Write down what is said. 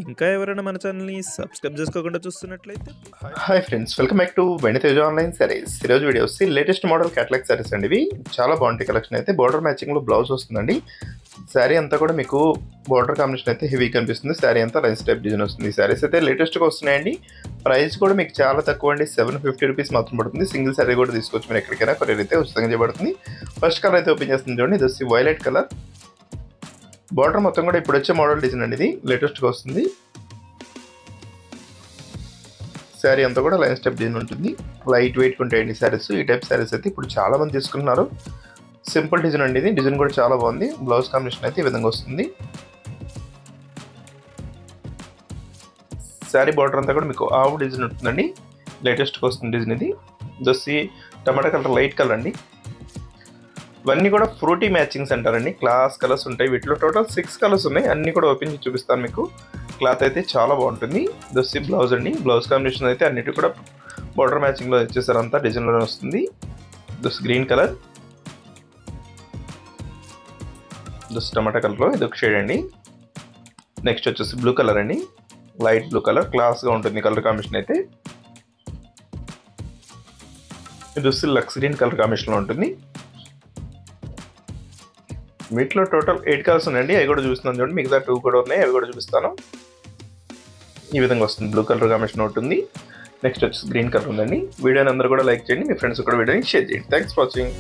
ఇంకా ఎవరైనా మన ఛానల్‌ని సబ్స్క్రైబ్ చేసుకోకుండా చూస్తున్నట్లయితే hi friends, welcome back to Veniteja online sarees. ఈరోజు వీడియో వచ్చి లేటెస్ట్ మోడల్ క్యాటలాగ్ సారీస్ అండి. ఇవి చాలా బాగుంటాయి. కలెక్షన్ అయితే బార్డర్ మ్యాచింగ్లో బ్లౌజ్ వస్తుందండి. శారీ అంతా కూడా మీకు బార్డర్ కాంబినేషన్ అయితే హెవీ కనిపిస్తుంది. శారీ అంతా లైన్స్ టైప్ డిజైన్ వస్తుంది. ఈ శారీస్ అయితే లేటెస్ట్గా వస్తున్నాయండి. ప్రైస్ కూడా మీకు చాలా తక్కువ అండి, 750 రూపీస్ మాత్రం పడుతుంది. సింగిల్ శారీ కూడా తీసుకోవచ్చు మీరు ఎక్కడికైనా, కొరియర్ అయితే ఉచితంగా చేయబడుతుంది. ఫస్ట్ కలర్ అయితే ఓపెన్ చేస్తుంది చూడండి. ఇది వచ్చి వైలెట్ కలర్. బార్డర్ మొత్తం కూడా ఇప్పుడు వచ్చే మోడల్ డిజైన్ అండి. ఇది లేటెస్ట్గా వస్తుంది. శారీ అంతా కూడా లైన్ స్టెప్ డిజైన్ ఉంటుంది. లైట్ వెయిట్ ఉంటాయండి శారీస్. ఈ టైప్ శారీస్ అయితే ఇప్పుడు చాలా మంది తీసుకుంటున్నారు. సింపుల్ డిజైన్ అండి. ఇది డిజైన్ కూడా చాలా బాగుంది. బ్లౌజ్ కాంబినేషన్ అయితే ఈ విధంగా వస్తుంది. శారీ బార్డర్ అంతా కూడా మీకు ఆవు డిజైన్ ఉంటుందండి. లేటెస్ట్గా వస్తుంది డిజైన్ ఇది. దోసి టమాటా కలర్, లైట్ కలర్ అండి. ఇవన్నీ కూడా ఫ్రూటీ మ్యాచింగ్స్ అంటారండి. క్లాస్ కలర్స్ ఉంటాయి. వీటిలో టోటల్ 6 కలర్స్ ఉన్నాయి. అన్నీ కూడా ఓపెన్ చేసి చూపిస్తాను మీకు. క్లాత్ అయితే చాలా బాగుంటుంది. దోసి బ్లౌజ్ అండి. బ్లౌజ్ కాంబినేషన్ అయితే అన్నిటి కూడా బార్డర్ మ్యాచింగ్లో వచ్చేసారు. అంతా డిజైన్లో వస్తుంది. దోసి గ్రీన్ కలర్, దోసి టమాటా కలర్లో ఇది ఒక షేడ్ అండి. నెక్స్ట్ వచ్చేసి బ్లూ కలర్ అండి. లైట్ బ్లూ కలర్, క్లాస్గా ఉంటుంది కలర్ కాంబినేషన్ అయితే. ఇది వచ్చి లక్స్ గ్రీన్ కలర్ కాంబినేషన్లో ఉంటుంది. వీటిలో టోటల్ 8 కలర్స్ ఉన్నాయండి. అవి కూడా చూస్తున్నాను చూడండి. మిగతా 2 కూడా ఉన్నాయి, అవి కూడా చూపిస్తాను. ఈ విధంగా వస్తుంది. బ్లూ కలర్ కాంబినేషన్ ఉంటుంది. నెక్స్ట్ వచ్చేసి గ్రీన్ కలర్ ఉందండి. వీడియోని అందరూ కూడా లైక్ చేయండి. మీ ఫ్రెండ్స్ కూడా వీడియోని షేర్ చేయండి. Thanks for watching.